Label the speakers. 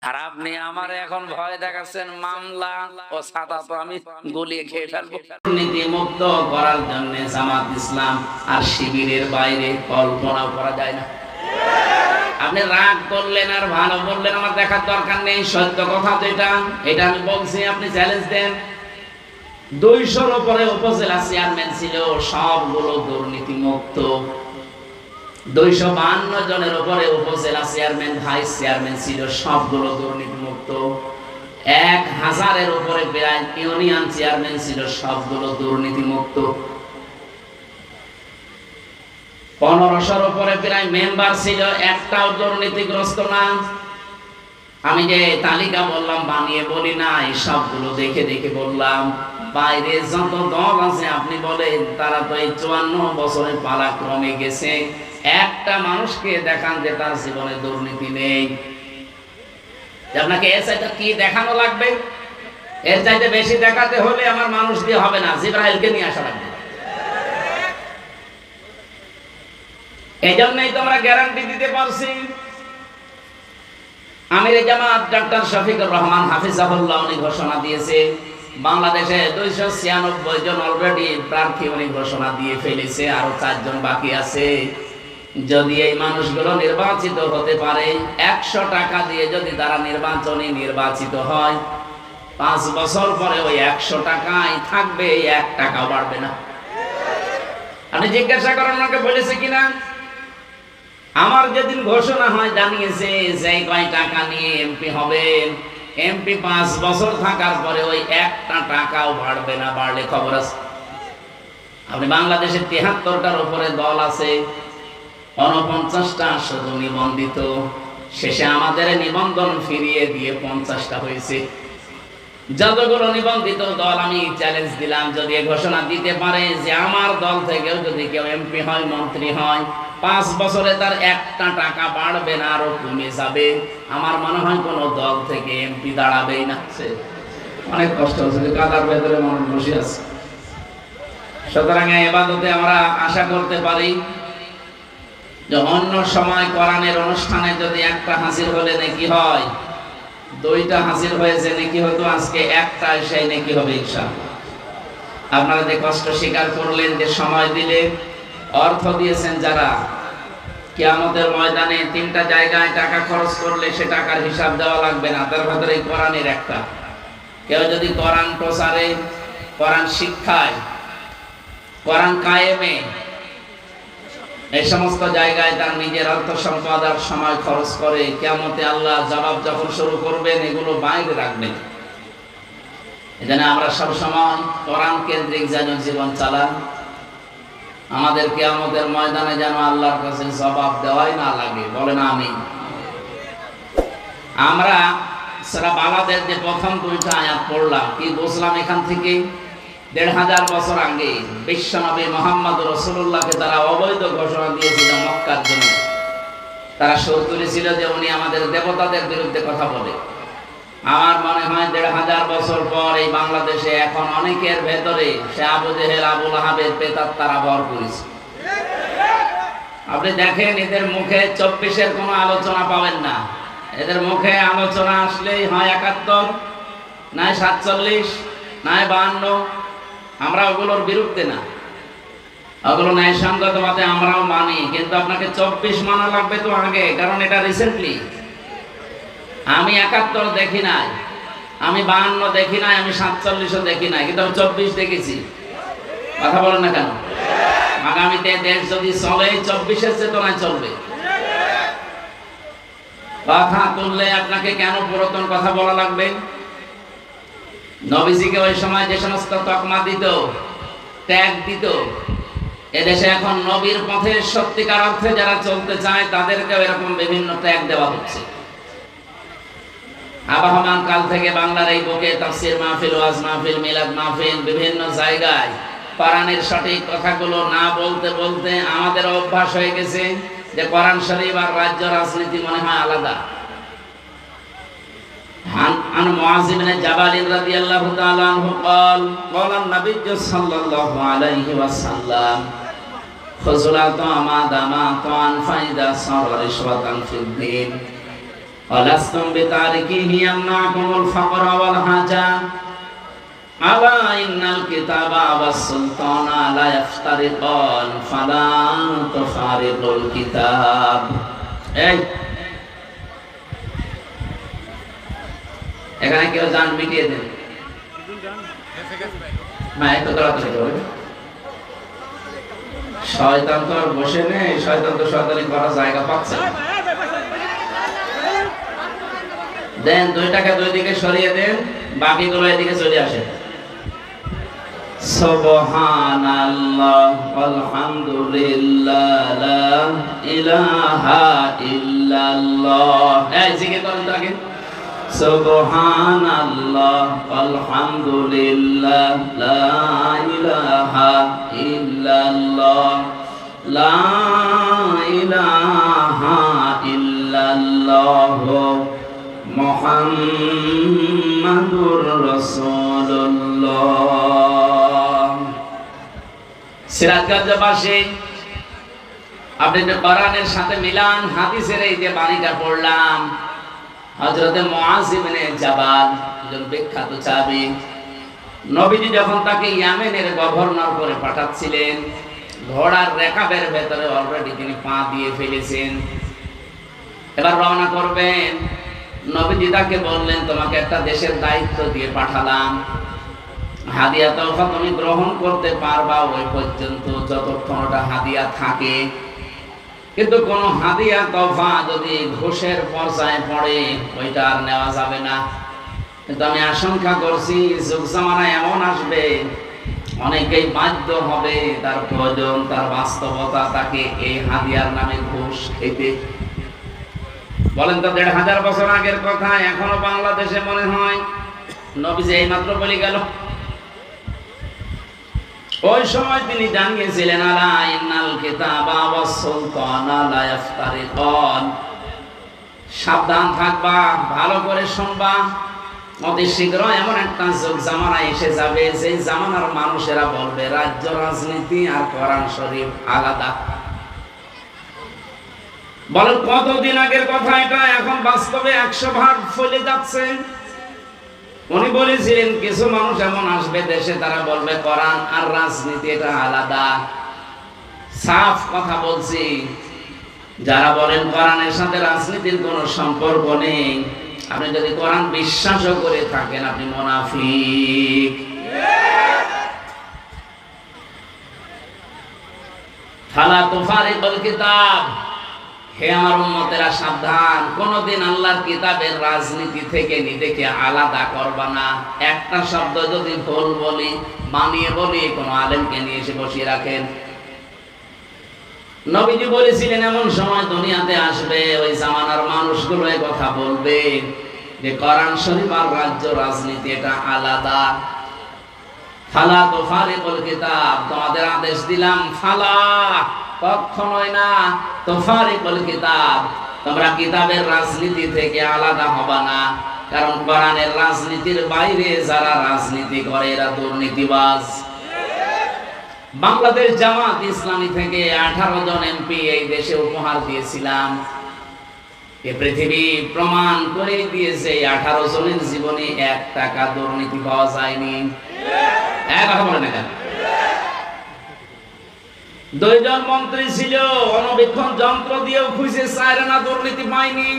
Speaker 1: আর আপনি আমার এখন ভয় দেখাচ্ছেন মামলা ও ছাতা তো আমি গলিয়ে খেয়ে ফেলবো। দুর্নীতি মুক্ত করার জন্য জামাত ইসলাম আর শিবিরের বাইরে কল্পনাও করা যায় না। আপনি রাগ করলেন আর ভালো বললেন, আমার দেখার দরকার নেই। সত্য কথা তো এটা আমি বলছি, আপনি চ্যালেঞ্জ দেন। 200-র উপরে উপজেলা চেয়ারম্যান ছিল, সবগুলো দুর্নীতি মুক্ত। 252 জনের উপরে উপজেলা চেয়ারম্যান ভাইস চেয়ারম্যান ছিল, সবগুলো দুর্নীতি মুক্ত। 1000-এর উপরে প্রায় ইউনিয়ন চেয়ারম্যান ছিল, সবগুলো দুর্নীতি মুক্ত। 1500-র উপরে প্রায় মেম্বার ছিল, একটাও দুর্নীতিগ্রস্ত না। আমি যে তালিকা বললাম বানিয়ে বলি না, এই সবগুলো দেখে দেখে বললাম। বাইরে যত দল আছে আপনি বলেন, তারা তো এই 54 বছরে পালাক্রমে গেছে। একটা মানুষকে দেখান যে তার জীবনে দুর্নীতি নেই। আপনাকে এর চাইতে কি দেখানো লাগবে? এর চাইতে বেশি দেখাতে হলে আমার মানুষ দিয়ে হবে না, জিবরাইলকে নিয়ে আসা লাগবে। এই জন্যই তো আমরা গ্যারান্টি দিতে পারছি। আমিরে জামাত ডক্টর শফিকুর রহমান হাফিজাহুল্লাহ উনি ঘোষণা দিয়েছে, বাংলাদেশে 296 জন অলরেডি প্রার্থী উনি ঘোষণা দিয়ে ফেলেছে, আরো 4 জন বাকি আছে। যদি এই মানুষগুলো নির্বাচিত হতে পারে, 100 টাকা দিয়ে যদি তারা নির্বাচিত হয়, 5 বছর পরে ওই 100 টাকাই থাকবে, 1 টাকাও বাড়বে না। আপনি জিজ্ঞাসা করেন ওনাকে বলেছে কিনা? আমার যেদিন ঘোষণা হয় জানিয়েছে যে কয় টাকা নিয়ে এমপি হবেন, এমপি 5 বছর থাকার পরে ওই 1টা টাকাও বাড়বে না, বাড়লে খবর আছে। আপনি বাংলাদেশে 73টার উপরে দল আছে, 49টা শুধু নিবন্ধিত। শেষে আমাদের নিবন্ধন ফিরিয়ে দিয়ে 50টা হয়েছে। যতগুলো নিবন্ধিত দল আমি চ্যালেঞ্জ দিলাম, যদি ঘোষণা দিতে পারে যে আমার দল থেকেও যদি কেউ এমপি হয়, মন্ত্রী হয়, 5 বছরে তার 1টা টাকা বাড়বে না, আরো কমে যাবে, আমার মনে হয় কোন দল থেকে এমপি দাঁড়াবেই না। অনেক কষ্ট হচ্ছে, কাদার ভেতরে মানুষ বসে আছে। সুতরাং ইবাদতে আমরা আশা করতে পারি যে অন্য সময় কোরআনের অনুষ্ঠানে যদি একটা হাজির হলে নেকি হয়, 2টা হাজির হয়েছে নেকি হতো, আজকে একটা সেই নেকি হবে ইনশাআল্লাহ। আপনারা যে কষ্ট স্বীকার করলেন, যে সময় দিলে, অর্থ দিয়েছেন যারা, কিয়ামতের ময়দানে 3টা জায়গায় টাকা খরচ করলে সে টাকার হিসাব দেওয়া লাগবে না। তার ভেতরে কোরআনের একটা। কেউ যদি কোরআন প্রচারে, কোরআন শিক্ষায়, কোরআন কায়েমে, এই সমস্ত জায়গায় তার নিজের অর্থ সম্পদ আর সময় খরচ করে, কিয়ামতে আল্লাহ জবাব যখন শুরু করবেন এগুলো বাইরে রাখবেন। এজন্য আমরা সব সময় কোরআন কেন্দ্রিক যেন জীবন চালান, আমাদের কিয়ামতের ময়দানে যেন আল্লাহর কাছে জবাব দেওয়াই না লাগে। বলেন আমিন। আমরা সূরা বালাদের যে প্রথম 2টা আয়াত পড়লাম, কি বুঝলাম এখান থেকে? 1500 বছর আগে বিশ্বনবী মুহাম্মদ রাসূলুল্লাহকে তারা অবৈধ ঘোষণা দিয়েছিল মক্কার জন্য। তারা সুর তুলেছিল যে উনি আমাদের দেবতাদের বিরুদ্ধে কথা বলে। আমার মনে হয় 1500 বছর পর এই বাংলাদেশে এখন অনেকের ভেতরে সে আবু জেহেল, আবু লাহাবের প্রেতাত্মারা ভর করেছে। আপনি দেখেন এদের মুখে 24-এর কোনো আলোচনা পাবেন না। এদের মুখে আলোচনা আসলেই হয় 71, নয় 47, নয় 52। আমরা ওগুলোর বিরুদ্ধে না, ওগুলো ন্যায়সঙ্গত মতে আমরাও মানি, কিন্তু আপনাকে 24 মানা লাগবে তো আগে, কারণ এটা রিসেন্টলি। আমি 71 দেখি নাই, আমি 52 দেখি নাই, আমি 47ও দেখি নাই, কিন্তু আমি 24 দেখেছি। কথা বলেন না কেন? আগামীতে দেশ যদি চলে 24-এর চেতনায় চলবে। কথা তুললে আপনাকে কেন পুরাতন কথা বলা লাগবে? নবীজিকে ওই সময় যে সমস্ত তকমা দিত, ত্যাগ দিত, এদেশে এখন নবীর পথে সত্যিকার অর্থে যারা চলতে চায় তাদেরকেও এরকম বিভিন্ন ত্যাগ দেওয়া হচ্ছে। আবহমান কাল থেকে বাংলার এই বুকে তাফসীর মাহফিল, ওয়াজ মাহফিল, মিলাদ মাহফিল, বিভিন্ন জায়গায় কোরআনের সঠিক কথাগুলো না বলতে বলতে আমাদের অভ্যাস হয়ে গেছে যে কোরআন শরীফ আর রাজ্য রাজনীতি মনে হয় আলাদা। عن معاذ بن جبل رضي الله تعالى عنه قال قال النبي صلى الله عليه وسلم خذوا الطعام ما دام طعاما فإذا صار رشوة في الدين আলাস্তুম বিতারিকিহি ইয়ামনাকুমুল ফাকরা ওয়াল হাজা আলা ইন্নাল কিতাবা ওয়াস সুলতানা লা ইফতারিকান ফালা তুফারিকুল কিতাব। এই এখানে কেউ জান মিটিয়ে দেন না, একটু তাড়াতাড়ি করবে। শয়তান তো আর বসে নেই, শয়তান তো শয়তানি করার জায়গা পাচ্ছে না। দেন 2 টাকা 2 দিকে সরিয়ে দেন, বাকিগুলো এদিকে চলে আসে। সুবহানাল্লাহ আলহামদুলিল্লাহ লা ইলাহা ইল্লাল্লাহ। এই জিকির করেন তো আগে। সুবহানাল্লাহ আলহামদুলিল্লাহ লা ইলাহা ইল্লাল্লাহ লা ইলাহা ইল্লাল্লাহ মুহাম্মাদুর রাসূলুল্লাহ। সিরাজগঞ্জবাসী, আপনি যে কোরআনের সাথে মিলান হাদিসের এই যে বাণীটা পড়লাম, হযরতে মুআয ইবনে জাবাল, একজন বিখ্যাত সাহাবী, নবীজি যখন তাকে ইয়েমেনের গভর্নর করে পাঠাচ্ছিলেন, ঘোড়ার রেকাবের ভেতরে অলরেডি তিনি পা দিয়ে ফেলেছেন। এবার রওনা করবেন, নবীজি তাকে বললেন, তোমাকে একটা দেশের দায়িত্ব দিয়ে পাঠালাম, হাদিয়া তোফা তুমি গ্রহণ করতে পারবা ওই পর্যন্ত যতক্ষণ ওটা হাদিয়া থাকে। কিন্তু কোন হাদিয়া তোফা যদি ঘুষের পর্যায়ে পড়ে ওইটা আর নেওয়া যাবে না। কিন্তু আমি আশঙ্কা করছি যুগ জামানা এমন আসবে, অনেকেই বাধ্য হবে, তার প্রয়োজন, তার বাস্তবতা তাকে এই হাদিয়ার নামে ঘুষ খেতে। বলেন তো 1500 বছর আগের কথা এখনো বাংলাদেশে মনে হয় নবীজি এইমাত্র বলে গেল। ওই সময় তিনি জানিয়েছিলেন, আলা ইন্নাল কিতাবা ওয়াস সুলতানা লা ইফতারিকান, সাবধান থাকবা, ভালো করে শুনবা, অতি শীঘ্র এমন একটা যুগ জামানা এসে যাবে যে জামানার মানুষেরা বলবে রাজ্য রাজনীতি আর কোরআন শরীফ আলাদা। বলেন কতদিন আগের কথা এটা, এখন বাস্তবে 100 ভাগ ফলে যাচ্ছে। উনি বলেছিলেন কিছু মানুষ এমন আসবে দেশে, তারা বলবে কোরআন আর রাজনীতি এটা আলাদা। সাফ কথা বলছি, যারা বলেন কোরআনের সাথে রাজনীতির কোনো সম্পর্ক নেই, আপনি যদি কোরআন বিশ্বাসও করে থাকেন আপনি মুনাফিক। ফালা তুফারিকুল কিতাব, হে আমার উম্মতেরা সাবধান, কোনদিন আল্লাহর কিতাবের রাজনীতি থেকে নিজেকে আলাদা করবা না। একটা শব্দ যদি ভুল বলি, বানিয়ে বলি, কোন আলেমকে নিয়ে এসে বসিয়ে রাখেন। নবীজি বলেছিলেন এমন সময় দুনিয়াতে আসবে, ওই জামানার মানুষগুলো এই কথা বলবে যে কোরআন শরীফ আর রাজ্য রাজনীতি এটা আলাদা। ফালা তুফারিকুল কিতাব, তোমাদের আদেশ দিলাম, ফালা কখনোই না, তুফারিকুল কিতাব, তোমরা কিতাবের রাজনীতি থেকে আলাদা হবা না। কারণ কোরআনের রাজনীতির বাইরে যারা রাজনীতি করে এরা দুর্নীতিবাজ। বাংলাদেশ জামাত ইসলামী থেকে 18 জন এমপি এই দেশে উপহার দিয়েছিলাম। এই পৃথিবী প্রমাণ করে দিয়েছে 18 জনের জীবনে 1 টাকা দুর্নীতি পাওয়া যায়নি। কথা বলে না কেন? 2 জন মন্ত্রী ছিল, অনবীক্ষণ যন্ত্র দিয়েও খুঁজে চায় না, দুর্নীতি পায়নি।